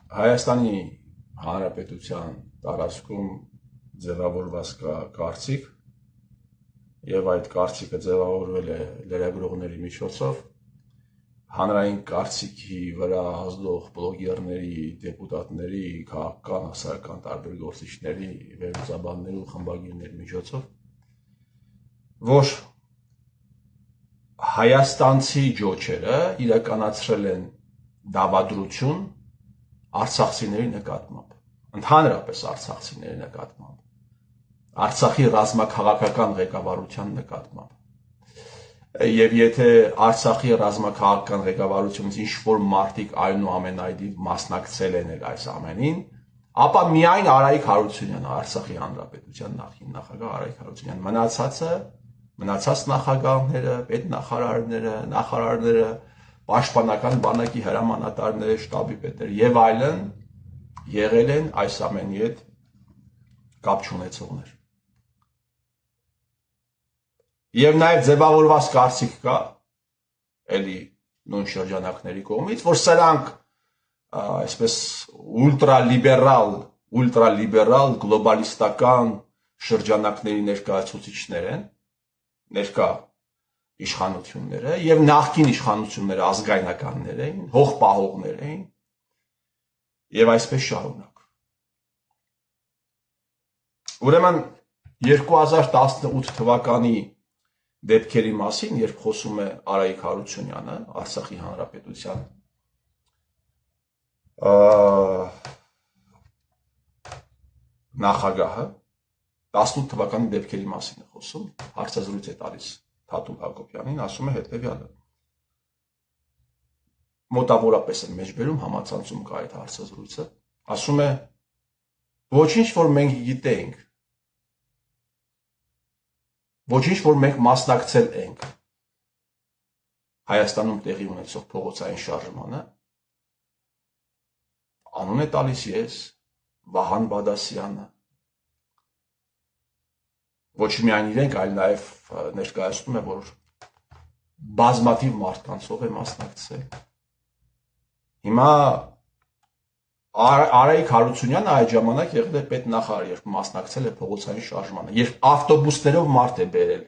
Հայաստանի Հանրապետության տարածքում ձևավորված կա կարծիք եւ այդ կարծիքը ձևավորվել է լրագրողների միջոցով հանրային կարծիքի վրա ազդող բլոգերների, դեպուտատների, քաղաքական, հասարակական տարբեր գործիչների, վերլուծաբանների ու խմբագիրների միջոցով, որ հայաստանցի ջոչերը իրականացրել են դավադրություն արցախցիների նկատմամբ, ընդհանրապես արցախցիների նկատմամբ, Արցախի ռազմաքաղաքական ղեկավարության նկատմամբ։ Եվ եթե Արցախի ռազմաքաղաքական ղեկավարությունից ինչ-որ մարդիկ այնուամենայնիվ մասնակցել են այս ամենին, ապա միայն Արայիկ Հարությունյանը, Արցախի Հանրապետության նախին նախագահ Արայիկ Հարությունյանը, մնացած նախագահները, պետնախարարները, նախարարները, պաշտպանական բանակի հրամանատարները, շտաբի պետերը եւ այլն եղել են այս ամենի հետ կապ չունեցողներ։ Եվ նաև ձևավորված կարծիք կա, էլի նույն շրջանակների կողմից, որ սրանք այսպես ուլտրալիբերալ, գլոբալիստական շրջանակների ներկայացուցիչներ են, ներկա իշխանությունները եւ նախկին իշխանությունները ազգայնականներ էին, հողպահողներ էին եւ այսպես շարունակ։ Ուրեմն 2018 թվականի դեպքերի մասին, երբ խոսում է Արայիկ Հարությունյանը, Արցախի Հանրապետության նախագահը, 18 թվականի դեպքերի մասին է խոսում, հարցազրույց է տալիս Թաթուլ Հակոբյանին, ասում է հետևյալը. մոտավորապես է մեջբերում, համացանցում կա այդ հարցազրույցը, ասում է, ոչինչ, որ մենք գիտենք, ոչինչ, որ մենք մասնակցել ենք Հայաստանում տեղի ունեցող փողոցային շարժմանը, անուն է տալիս ես, Վահան Բադասյանը, ոչ միայն իրենք, այլ նաև ներկայացնում է, որ բազմաթիվ մարդկանցով է մասնակցել։ Հիմա Արայիկ Հարությունյանը այդ ժամանակ եղել է պետնախարար, երբ մասնակցել է փողոցային շարժմանը, երբ ավտոբուսներով մարդ է բերել։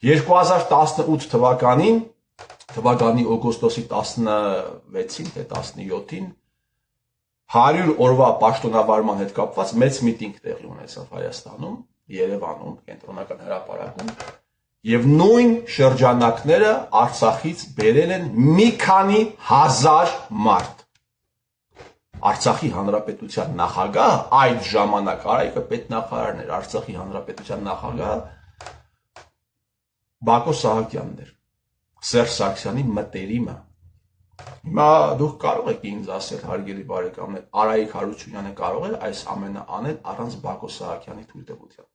2018 թվականի օգոստոսի 16-ին թե 17-ին 100 օրվա պաշտոնավարման հետ կապված մեծ միտինգ տեղի ունեցավ Հայաստանում, Երևանում, կենտրոնական հրապարակում, եւ նույն շրջանակները Արցախից բերել են մի քանի հազար մարդ։ Արցախի Հանրապետության նախագահ այդ ժամանակ Արայիկը պետնախարարն էր, Արցախի Հանրապետության նախագահ Բակո Սահակյանն էր, Սերժ Սարգսյանի մտերիմը։ Հիմա դուք կարող եք ինձ ասել, հարգելի բարեկամներ, Արայիկ Հարությունյանը կարող է այս ամենը անել առանց Բակո Սահակյանի թույլտվության։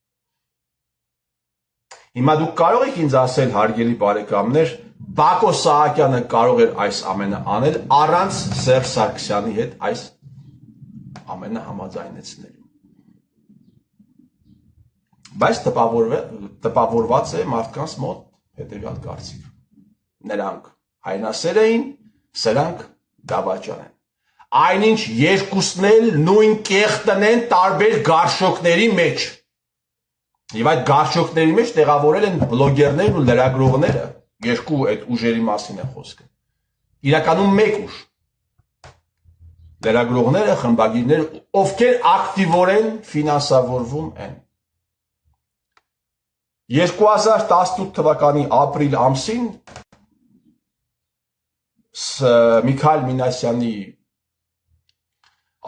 Հիմա դուք կարող եք ինձ ասել, հարգելի բարեկամներ, Բակո Սահակյանը կարող էր այս ամենը անել առանց Սերժ Սարգսյանի հետ այս ամենը համաձայնեցնելու։ Բայց տպավորված է մարդկանց մոտ հետևյալ կարծիք։ Նրանք հայնասեր էին, սրանք դավաճան են։ Այնինչ երկուսն էլ նույն կեղտն են տարբեր գարշոկների մեջ։ Եվ այդ գարշոկների մեջ տեղավորել են բլոգերներն ու լրագրողները, երկու այդ ուժերի մասին է խոսքը։ Իրականում մեկ ուժ։ Լրագրողները, խմբագիրները, ովքեր ակտիվորեն ֆինանսավորվում են։ 2018 թվականի ապրիլ ամսին Միքայել Մինասյանի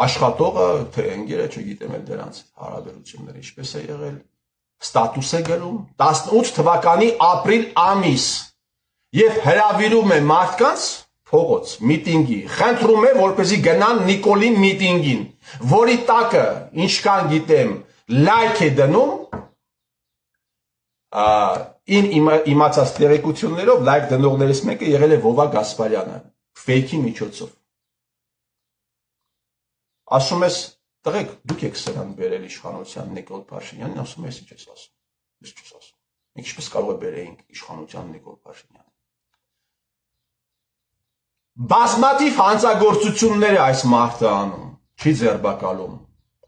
աշխատողը, թե ընկերը, չգիտեմ էլ դրանց հարաբերությունները ինչպես է եղել, ստատուս է գրում 18 թվականի ապրիլ ամիս եւ հրավիրում է մարդկանց փողոց միտինգի, խնդրում է, որպեսզի գնան Նիկոլի միտինգին, որի տակը, ինչքան գիտեմ, լայք է դնում, իմացած տեղեկություններով լայք դնողներից մեկը եղել է Վովա Գասպարյանը, ֆեյքի միջոցով։ Ասում ես, տղեկ, դուք եք սրան բերել իշխանության Նիկոլ Փաշինյանին, ասում ես, ինչ ես ասում, ես չես ասում, մենք ինչպես կարող է բերեինք իշխանության Նիկոլ Փաշինյանին։ բազմաթիվ հանցագործություններ է այս մարդը անում, չի ձերբակալում։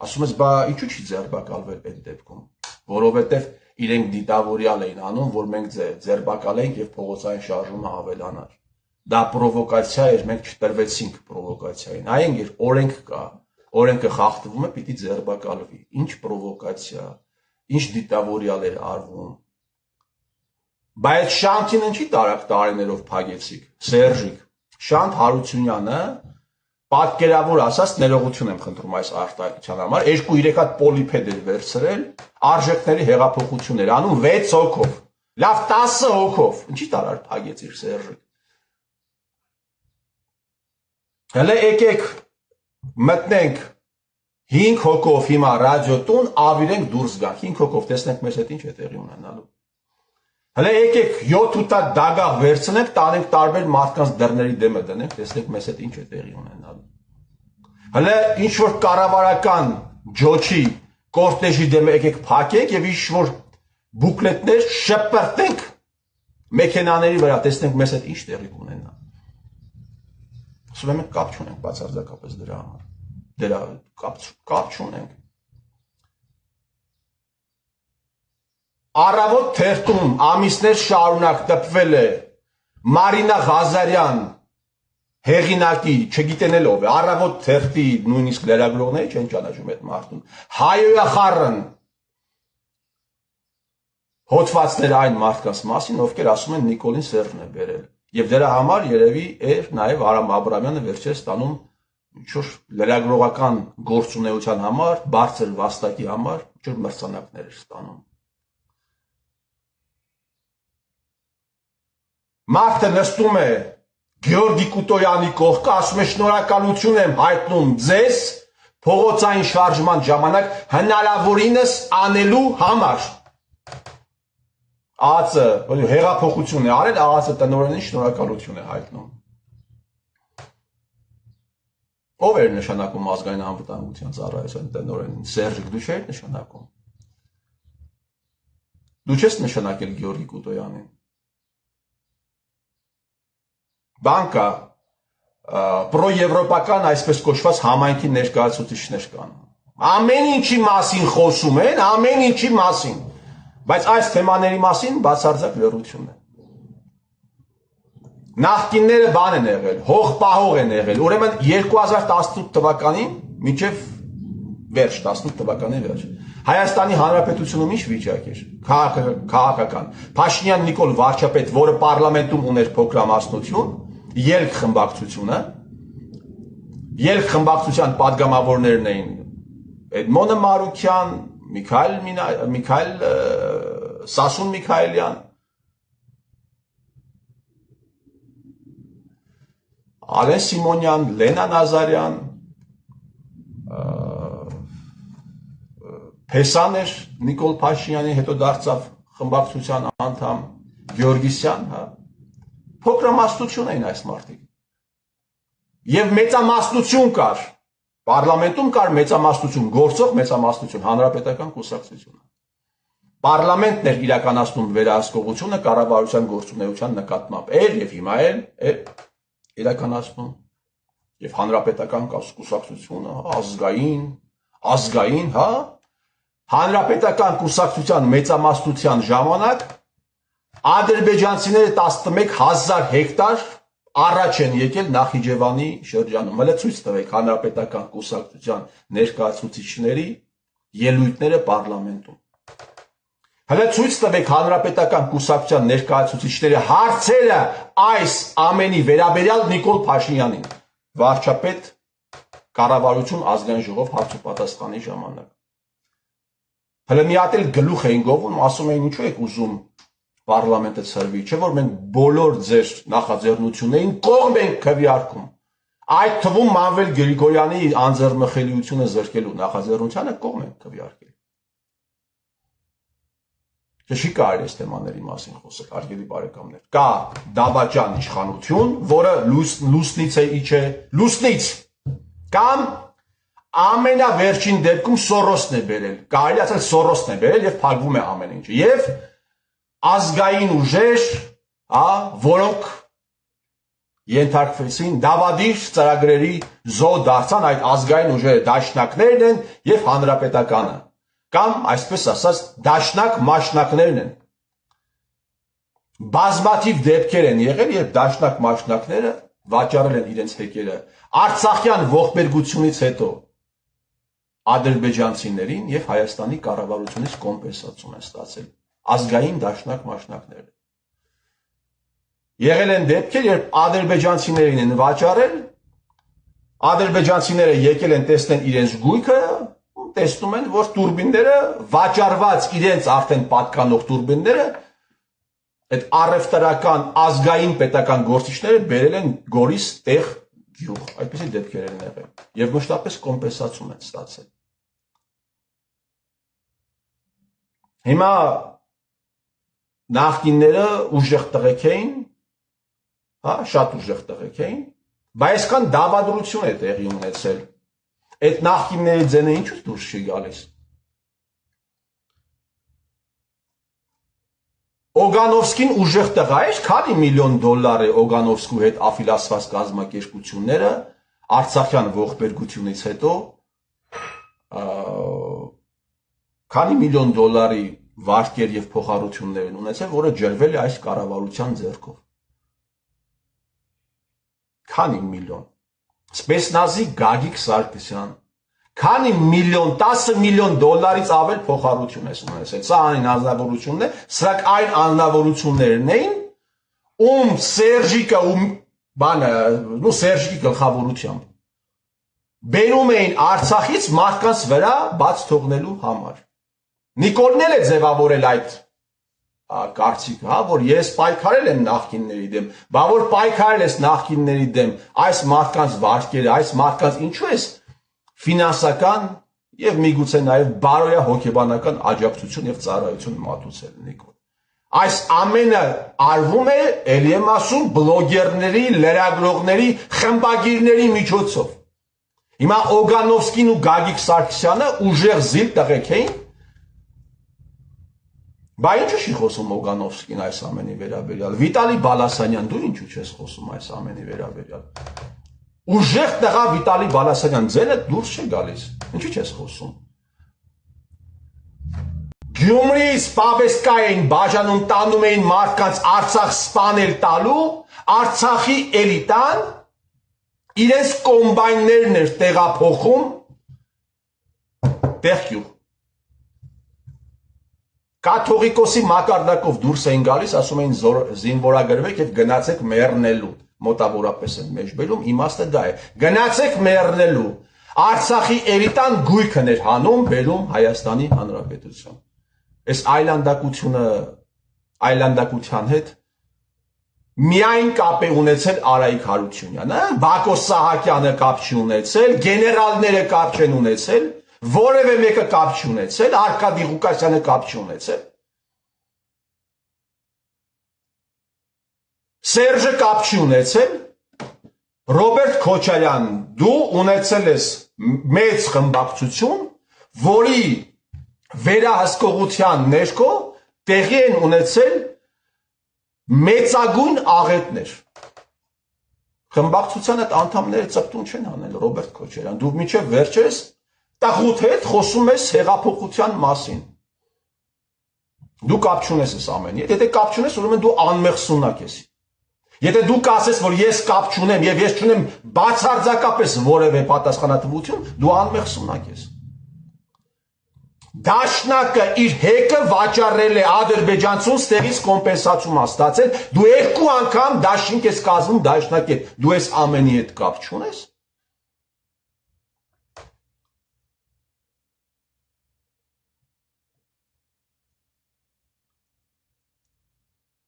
Ասում ես, բա ինչու չի ձերբակալվել այդ դեպքում, որովհետև իրենք դիտավորյալ էին անում, որ մենք ձերբակալենք եւ փողոցային շարժումը ավելանար։ Դա պրովոկացիա էր, մենք չտրվեցինք պրովոկացիային։ Այն երբ օրենք կա, օրենքը խախտվում է, պիտի ձերբակալվի։ Ինչ պրովոկացիա, ինչ դիտավորյալ էր արվում։ Բայց Շանթին ինչի տարիներով փագեցիք, Սերժիկ, Շանթ Հարությունյանը, պատկերավոր ասած ներողություն եմ խնդրում այս արտահայտության համար, 2-3 հատ պոլիպեդ էր վերցրել, արժեքների հեղափոխություն էր անում 6 հոգով, լավ 10 հոգով, ինչի տարար փագեցիր Սերժիկ։ Հələ եկեք մտնենք 5 հոգով հիմա ռադիոտուն, ավիրենք դուրս գանք, 5 հոգով տեսնենք մեզ հետ ինչ է տեղի ունենալու։ Հələ եկեք 7-8 դագաղ վերցնենք, տանենք տարբեր մարդկանց դռների դեմը դնենք, տեսնենք մեզ հետ ինչ է տեղի ունենալու։ Հələ ինչ որ կառավարական ջոչի կորտեժի դեմը եկեք փակենք եւ ինչ որ բուկլետներ շպրտենք մեքենաների վրա, տեսնենք մեզ հետ ինչ տեղի կունենա։ Ասում եմ կապ չունենք բացարձակապես դրա համար։ Դրա կապ չունենք։ Առավոտ թերթում ամիսներ շարունակ տպվել է Մարինա Ղազարյան հեղինակի, չգիտեն ով է, առավոտ թերթի նույնիսկ լրագրողները չեն ճանաչում այդ մարդուն։ Հայոյախառն հոդվածներ այն մարդկանց մասին, ովքեր ասում են Նիկոլին Սերժն է բերել։ Եվ դրա համար երևի էր նաև Արամ Աբրամյանը վերջերս ստանում ինչ-որ լրագրողական գործունեության համար, բարձր վաստակի համար, ինչ-որ մրցանակներ էր ստանում։ Մարդը նստում է Գեորգի Կուտոյանի կողքը, ասում է շնորհակալություն եմ հայտնում ձեզ փողոցային շարժման ժամանակ հնարավորինս անելու համար։ ԱԱԾ հեղափոխություն է արել, ԱԱԾ տնօրենին շնորհակալություն է հայտնում։ Ով էր նշանակում ազգային անվտանգության ծառայության տնօրենին, Սերժիկ, դու չէիր նշանակում։ Դու չես նշանակել Գեորգի Կուտոյանին։ Բանկա պրոեվրոպական այսպես կոչված համայնքի ներկայացուցիչներ կան։ Ամեն ինչի մասին խոսում են, ամեն ինչի մասին, բայց այս թեմաների մասին բացարձակ լռություն է։ Նախկինները բան են եղել, հողպահող են եղել, ուրեմն 2018 թվականին մինչև վերջ, 18 թվականի վերջ, Հայաստանի Հանրապետությունում ինչ վիճակ էր, քաղաքական, Փաշինյան Նիկոլ վարչապետ, որը պարլամենտում ուներ փոքրամասնություն, ելք խմբակցությունը, ելք խմբակցության պատգամավորներն էին Էդմոնը Մարուքյան, Միքայել Սասուն Միքայելյան, Ալեն Սիմոնյան, Լենա Նազարյան, Փեսան էր Նիկոլ Փաշինյանի, հետո դարձավ խմբակցության անդամ Գեորգիսյան, հա։ Փոքրամասնություն էին այս մարդիկ։ Եվ մեծամասնություն կար, պարլամենտում կար մեծամասնություն, գործող մեծամասնություն, հանրապետական կուսակցությունը։ Պարլամենտն էր իրականացնում վերահսկողությունը կառավարության գործունեության նկատմամբ, էր եւ հիմա էլ իրականացնում։ Եվ հանրապետական կուսակցությունը ազգային, հա, հանրապետական կուսակցության մեծամասնության ժամանակ ադրբեջանցիները 11,000 հեկտար առաջ են եկել Նախիջևանի շրջանում։ Հələ ցույց տվեք հանրապետական կուսակցության ներկայացուցիչների ելույթները պարլամենտում։ Հələ ցույց տվեք հանրապետական կուսակցության ներկայացուցիչների հարցերը այս ամենի վերաբերյալ Նիկոլ Փաշինյանին, վարչապետ կառավարություն ազգային ժողով հարց ու պատասխանի ժամանակ։ Հələ մի հատ էլ գլուխ էին գովում, ասում էին ինչու եք ուզում պարլամենտը ցրվի, չէ՞ որ մենք բոլոր ձեր նախաձեռնություններին կողմ ենք քվեարկում։ Այդ թվում Մանվել Գրիգորյանի անձեռնմխելիությունը զրկելու նախաձեռնությանը կողմ ենք քվեարկել։ Չի կարելի այս թեմաների մասին խոսել, հարգելի բարեկամներ։ Կա դավաճան իշխանություն, որը լուսնից է իջե, լուսնից, կամ ամենավերջին դեպքում Սորոսն է բերել, կարելի ասել Սորոսն է բերել եւ փակվում է ամեն ինչը։ Եվ ազգային ուժեր, որոնք ենթարկվեցին դավադիր ծրագրերի զոհ դարձան այդ ազգային ուժերը դաշնակներն են եւ հանրապետականը կամ այսպես ասած դաշնակ մաշնակներն են բազմաթիվ դեպքեր են եղել երբ դաշնակ մաշնակները վաճառել են իրենց հեկերը արցախյան ողբերգությունից հետո ադրբեջանցիներին եւ Հայաստանի կառավարությունից կոմպենսացիոն են ստացել ազգային դաշնակ մաշնակները եղել են դեպքեր, երբ ադրբեջանցիներին են վաճառել, ադրբեջանցիները եկել են տեսնեն իրենց գույքը, տեսնում են, որ տուրբինները վաճառված իրենց արդեն պատկանող տուրբինները այդ առևտրական ազգային պետական գործիչները բերել են Գորիս տեղ գյուղ, այդպիսի դեպքեր են եղել եւ մշտապես կոմպենսացիոն են ստացել։ Հիմա նախկինները ուժեղ տղեկ էին շատ ուժեղ տղեկ էին, բայց այսքան դավադրություն է տեղի ունեցել, այդ նախկինների ձենը ինչու դուրս չի գալիս։ Օգանովսկին ուժեղ տղա է, քանի միլիոն դոլար է Օգանովսկու հետ աֆիլացված կազմակերպությունները Արցախյան ողբերգությունից հետո քանի միլիոն դոլարի վարկեր եւ փոխառություններ են ունեցել, որը ջրվել է այս կառավարության ձեռքով։ Քանի միլիոն Սպեսնազի Գագիկ Սարգսյան քանի միլիոն 10 միլիոն դոլարից ավել փոխառություն է ունեցել սա այն անձնավորությունն է սրանք այն անձնավորություններն էին Սերժիկը Սերժիկի գլխավորությամբ բերում էին Արցախից մարդկանց վրա բաց թողնելու համար Նիկոլն էլ է ձևավորել այդ կարծիքը, որ ես պայքարել եմ նախկինների դեմ, բա որ պայքարել ես նախկինների դեմ, այս մարդկանց վարկերը, այս մարդկանց ինչու ես ֆինանսական եւ միգուցե նաեւ բարոյա հոգեբանական աջակցություն եւ ծառայություն մատուցել Նիկոլ։ Այս ամենը արվում է, ելի եմ ասում, բլոգերների, լրագրողների, խմբագիրների միջոցով։ Հիմա Օգանովսկին ու Գագիկ Սարգսյանը ուժեղ զիլ տղեկ էին Բա ինչու չի խոսում Օգանովսկին այս ամենի վերաբերյալ Վիտալի Բալասանյան դու ինչու չես խոսում այս ամենի վերաբերյալ Ուժեղ տղա Վիտալի Բալասանյան ձենը դուրս չի գալիս ինչու չես խոսում Գյումրիից Պավեսկային բաժանում տանում էին մարդկանց Արցախ սպանել տալու Արցախի էլիտան իրենց կոմբայններն էր տեղափոխում տեղյու Կաթողիկոսի մակարդակով դուրս էին գալիս, ասում էին զինվորագրվեք եւ գնացեք մեռնելու, մոտավորապես են մեջբերում, իմաստը դա է։ Գնացեք մեռնելու։ Արցախի էլիտան գույքն էր հանում, բերում Հայաստանի Հանրապետություն։ Այս այլանդակության հետ միայն կապ է ունեցել Արայիկ Հարությունյանը, Բակո Սահակյանը կապ չի ունեցել, գեներալները կապ չեն ունեցել Որևէ մեկը կապ չի ունեցել, Արկադի Ղուկասյանը կապ չի ունեցել։ Սերժը կապ չի ունեցել։ Ռոբերտ Քոչարյան, դու ունեցել ես մեծ խմբակցություն, որի վերահսկողության ներքո տեղի են ունեցել մեծագույն աղետներ։ Խմբակցության այդ անդամները ծպտուն չեն անել, Ռոբերտ Քոչարյան, դու մինչև վերջերս Տաղուտ հետ խոսում ես հեղափոխության մասին։ Դու կապ չունես այս ամենի հետ, եթե կապ չունես, ուրեմն դու անմեղ սունակ ես։ Եթե դու կասես, որ ես կապ չունեմ եւ ես չունեմ բացարձակապես որևէ պատասխանատվություն, դու անմեղ սունակ ես։ Դաշնակը իր հեկը վաճառել է ադրբեջանցուն ստեղից կոմպենսացիոն ստացել, դու երկու անգամ դաշինք ես կազմում դաշնակ հետ, դու այս ամենի հետ կապ չունես։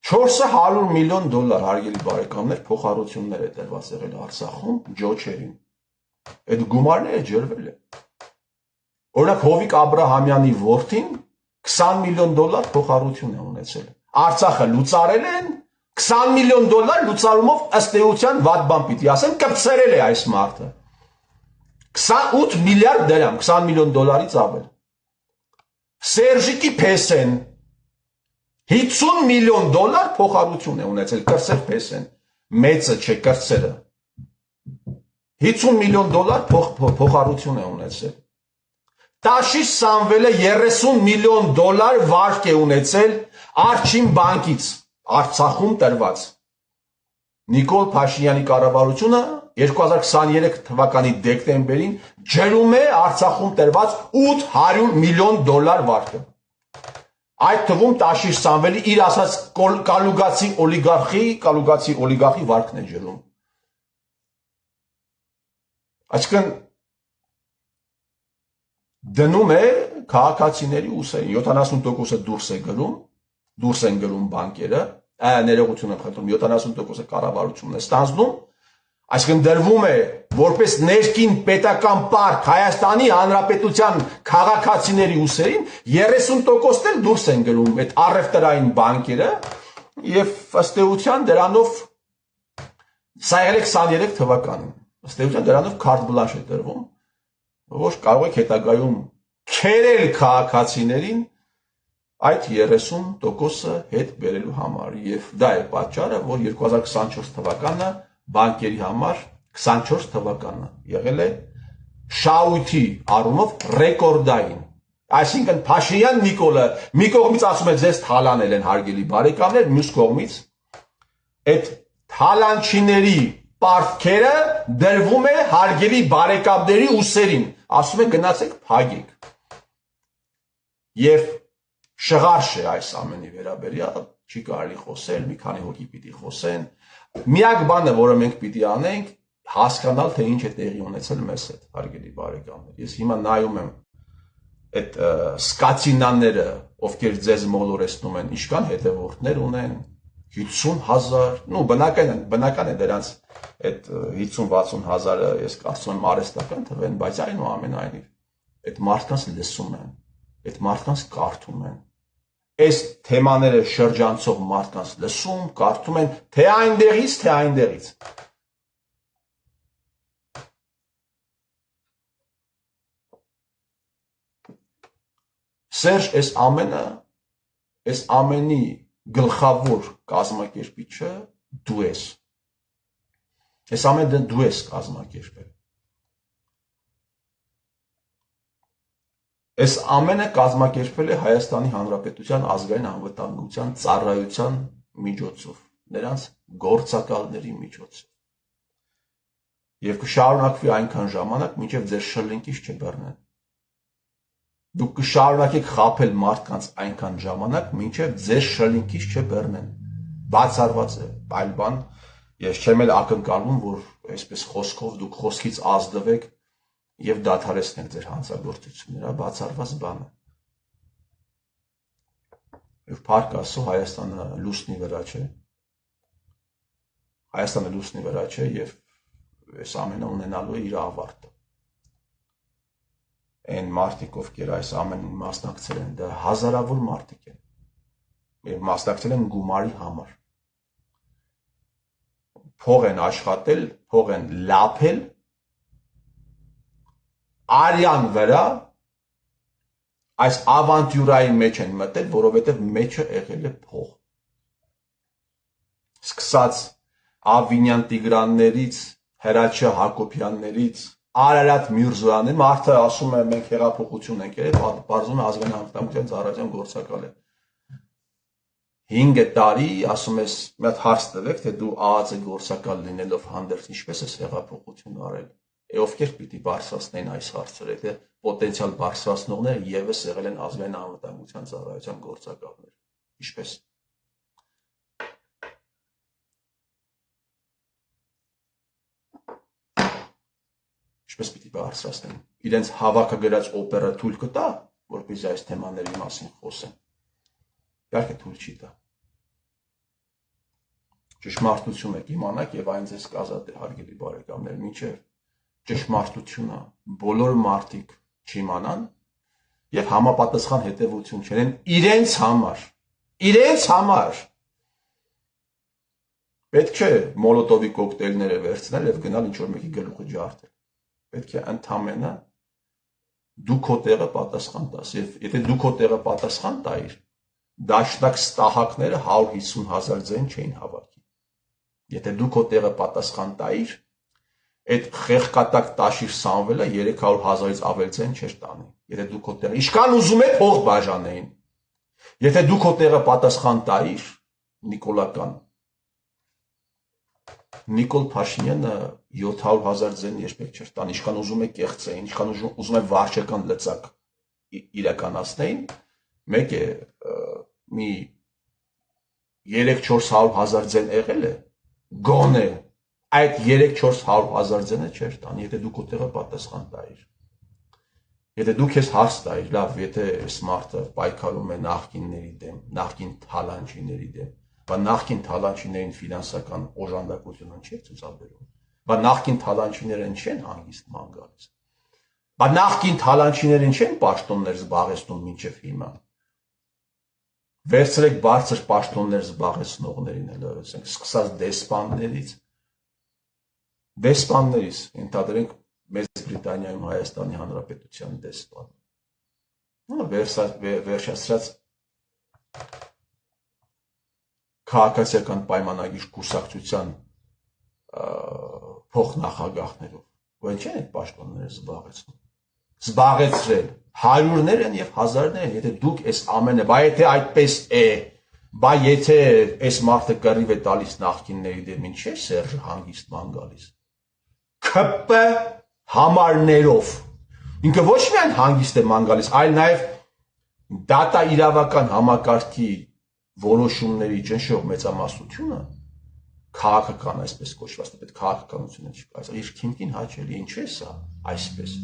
400 միլիոն դոլար հարգելի բարեկամներ փոխառություններ է տրված եղել Արցախում ջոչերին։ Այդ գումարները ջրվել է։ Օրինակ Հովիկ Աբրահամյանի որդին 20 միլիոն դոլար փոխառություն է ունեցել։ Արցախը լուծարել են 20 միլիոն դոլար լուծարումով ըստ էության վատ բան պիտի ասեմ կպցրել է այս մարդը։ 28 միլիարդ դրամ 20 միլիոն դոլարից ավել։ Սերժիկի Փեսեն 50 միլիոն դոլար փոխառություն է ունեցել կրսեր Փեսեն։ մեծը չէ կրտսերը 50 միլիոն դոլար փոխառություն է ունեցել Տաշիշ Սամվելը 30 միլիոն դոլար վարկ է ունեցել Արջին բանկից Արցախում տրված Նիկոլ Փաշինյանի կառավարությունը 2023 թվականի դեկտեմբերին ջրում է Արցախում տրված 800 միլիոն դոլար վարկը Այդ թվում Տաշիշ Սամվելի իր ասած կալուգացի օլիգարխի վարկն է ջրում Այսինքն դնում է քաղաքացիների ուսերին 70%-ը դուրս են գրում բանկերը ներողություն եմ խնդրում 70%-ը կառավարությունն է ստանձնում այսինքն դրվում է որպես ներքին պետական պարկ Հայաստանի Հանրապետության քաղաքացիների ուսերին 30%-ն էլ դուրս են գրում այդ առևտրային բանկերը եւ ըստ էության դրանով սա եղել է 23 թվականին ըստ էության դրանով քարտ բլանշ է տրվում որ կարող եք հետագայում քերել քաղաքացիներին այդ 30%-ը հետ բերելու համար եւ դա է պատճառը որ 2024 թվականը բանկերի համար 24 թվականը եղել է շահույթի առումով ռեկորդային այսինքն Փաշինյան Նիկոլը մի կողմից ասում է ձեզ թալանել են հարգելի բարեկամներ մյուս կողմից այդ թալանչիների պարտքերը դրվում է հարգելի բարեկամների ուսերին ասում է գնացեք փագեք եւ շղարշ է այս ամենի վերաբերյալ չի կարելի խոսել մի քանի հոգի պիտի խոսեն միակ բանը որը մենք պիտի անենք հասկանալ թե ինչ է տեղի ունեցել մեզ հետ հարգելի բարեկամներ ես հիմա նայում եմ այդ սկացինաները ովքեր ձեզ մոլորեցնում են ինչքան հետևորդներ ունեն 50,000 նու բնական է դրանց այդ 50-60 հազարը ես կարծում եմ արհեստական թվեն բայց այնուամենայնիվ այդ մարդկանց լսում են այդ մարդկանց կարդում են այս թեմաները շրջանցող մարդկանց լսում կարդում են թե այնտեղից Սերժ այս ամենի գլխավոր կազմակերպիչը դու ես այս ամենը դու ես կազմակերպել Այս ամենը կազմակերպվել է Հայաստանի Հանրապետության ազգային անվտանգության ծառայության միջոցով, նրանց գործակալների միջոցով։ Եվ կշարունակվի այնքան ժամանակ, մինչև ձեր շլինքից չբռնեն։ Դուք կշարունակեք խաբել մարդկանց այնքան ժամանակ, մինչև ձեր շլինքից չբռնեն։ Բացառված է, այլ բան, ես չեմ էլ ակնկալում, որ այսպես խոսքով դուք խոսքից ազդվեք Եվ դադարեցնեք ձեր հանցագործությունները, բացառված բանը։ Եվ փառք Աստծո Հայաստանը լուսնի վրա չէ։ Հայաստանը լուսնի վրա չէ եւ այս ամենը ունենալու է իր ավարտը։ Այն մարդիկ, ովքեր այս ամենին մասնակցել են, դա հազարավոր մարդիկ են։ Եվ մասնակցել են գումարի համար։ Փող են աշխատել, փող են լափել Արյան վրա այս ավանտյուրային մեջ են մտել, որովհետև մեջը եղել է փող։ Սկսած Ավինյան Տիգրաններից, Հրաչյա Հակոբյաններից, Արարատ Միրզոյանի, մարդը ասում է մենք հեղափոխություն ենք եղել, բարձում է ազգային անվտանգության ծառայության գործակալ է։ 5 տարի, ասում ես, մի հատ հարց տվեք, թե դու ԱԱԾ գործակալ լինելով հանդերձ ինչպես ես հեղափոխություն արել։ Ովքեր պիտի բարձրացնեն այս հարցերը, եթե պոտենցիալ բարձրացնողները ևս եղել են ազգային անվտանգության ծառայության գործակալներ։ Ինչպես։ Ինչպես պիտի բարձրացնեն։ Իրենց հավաքագրած օպերը թույլ կտա, որպեսզի այս թեմաների մասին խոսեն։ Իհարկե թույլ չի տա։ Ճշմարտություն եք իմանաք եւ այն ձեզ կազատի հարգելի բարեկամներ, մինչեւ ճշմարտությունը բոլոր մարդիկ չիմանան եւ համապատասխան հետեւություն չունեն իրենց համար պետք չէ մոլոտովի կոկտեյլները վերցնել եւ գնալ ինչ որ մեկի գլուխը ջարդել պետք է ընդամենը դու քո տեղը պատասխան տաս եւ եթե դու քո տեղը պատասխան տայիր դաշնակ ստահակները 150,000 ձեն չէին հավաքի Եթե դու քո տեղը պատասխան տայիր, այդ խեղկատակ Տաշիր Սամվելը 300,000-ից ավելի ցեն չէր տանի։ Եթե դու քո տեղը ինչքան ուզում է փող բաժանեին։ Եթե դու քո տեղը պատասխան տայիր, Նիկոլ Փաշինյանը 700,000 ձեն երբեք չէր տան, ինչքան ուզում է կեղծեին, ինչքան ուզում է վարչական լծակ իրականացնեին, մեկ է մի 300-400,000 ձեն եղել է, գոնե այդ 300-400,000 ձենը չէր տան, եթե դու քո տեղը պատասխան տայիր։ Եթե դու քեզ հարց տայիր, լավ, եթե այս մարդը պայքարում է նախկինների դեմ, նախկին թալանչիների դեմ, բա նախկին թալանչիներին ֆինանսական օժանդակությունը չի ցուցաբերում, բա նախկին թալանչիներն չեն հանգիստ ման գալիս, բա նախկին թալանչիներին չեն պաշտոններ զբաղեցնում մինչև հիմա։ Վերցրեք բարձր պաշտոններ զբաղեցնողներին, ասենք, սկսած դեսպաններից, ընդհանրենք Մեծ Բրիտանիայում Հայաստանի Հանրապետության դեսպան, վերջացրած քաղաքացիական պայմանագիր կուսակցության փոխնախագահներով, որ չեն այդ պաշտոնները զբաղեցնում, զբաղեցրել հարյուրներ են եւ հազարներ են, եթե դուք այս ամենը, բա եթե այդպես է, բա եթե այս մարդը կռիվ է տալիս նախկինների դեմ, ինչ է Սերժը հանգիստ ման գալիս։ ՔՊ համարներով ինքը ոչ միայն հանգիստ է ման գալիս, այլ նաեւ դատա իրավական համակարգի որոշումների ճնշող մեծամասնությունը քաղաքական այսպես կոչված, այդ քաղաքականությունը չկա, իր քիմքին հաճելի, ինչ է սա, այսպես։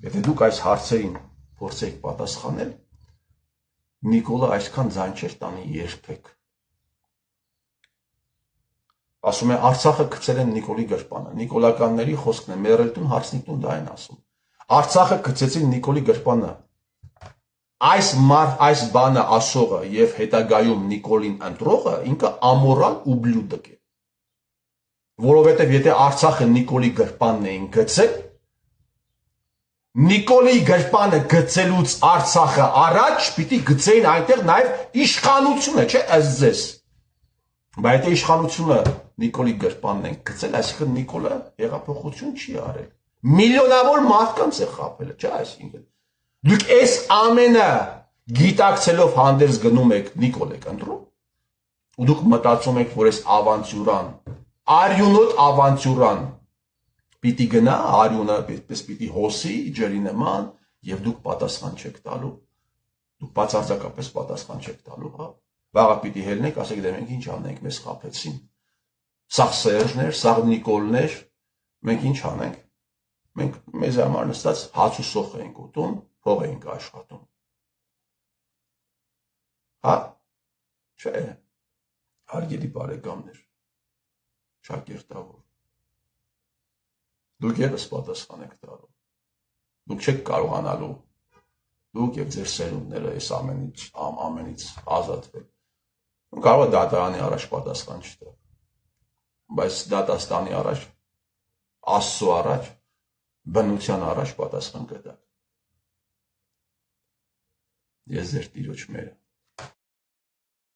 Եթե դուք այս հարցերին փորձեք պատասխանել, Նիկոլը այսքան ձայն չէր տանի երբեք։ Ասում է Արցախը գցել են Նիկոլի գրպանը, նիկոլականների խոսքն է, մերելտուն հարցնիկն դա են ասում։ Արցախը գցեցին Նիկոլի գրպանը։ Այս բանը ասողը եւ հետագայում Նիկոլին ընտրողը ինքը ամորալ ублյուդակ է։ Որովհետեւ եթե Արցախը Նիկոլի գրպանն էին գցել, Նիկոլի գրպանը գցելուց Արցախը առաջ պիտի գցեին այնտեղ նաև իշխանությունը, չէ՞, ըստ ձեզ։ Բայց եթե իշխանությունը Նիկոլի գրպանն են գցել, այսինքն Նիկոլը հեղափոխություն չի արել։ Միլիոնավոր մարդկանց է խաբել, չէ՞, այսինքն։ Դուք այս ամենը գիտակցելով հանդերձ գնում եք Նիկոլ եք ընտրում, ու դուք մտածում եք, որ այս ավանտյուրան, արյունոտ ավանտյուրան պիտի գնա, արյունը պիտի հոսի ջրի նման, եւ դուք պատասխան չեք տալու, դուք բացարձակապես պատասխան չեք տալու, հա։ Վաղը պիտի հելնեք, ասեք դե մենք ինչ անենք, մեզ խաբեցին։ Սաղ Սերժներ, սաղ Նիկոլներ, մենք ինչ անենք։ Մենք մեզ համար նստած հաց ու սոխ ենք ուտում, փող ենք աշխատում։ Հա, չէ, հարգելի բարեկամներ, շակերտավոր, դուք ևս պատասխան եք տալու, դուք չեք կարողանալու, դուք եւ ձեր սերունդները այս ամենից ազատվել։ Կարող է դատարանի առաջ պատասխան չտալ, բայց դատաստանի առաջ, Աստծո առաջ, բնության առաջ պատասխան կտաք։ Ես ձեր տիրոջ մերը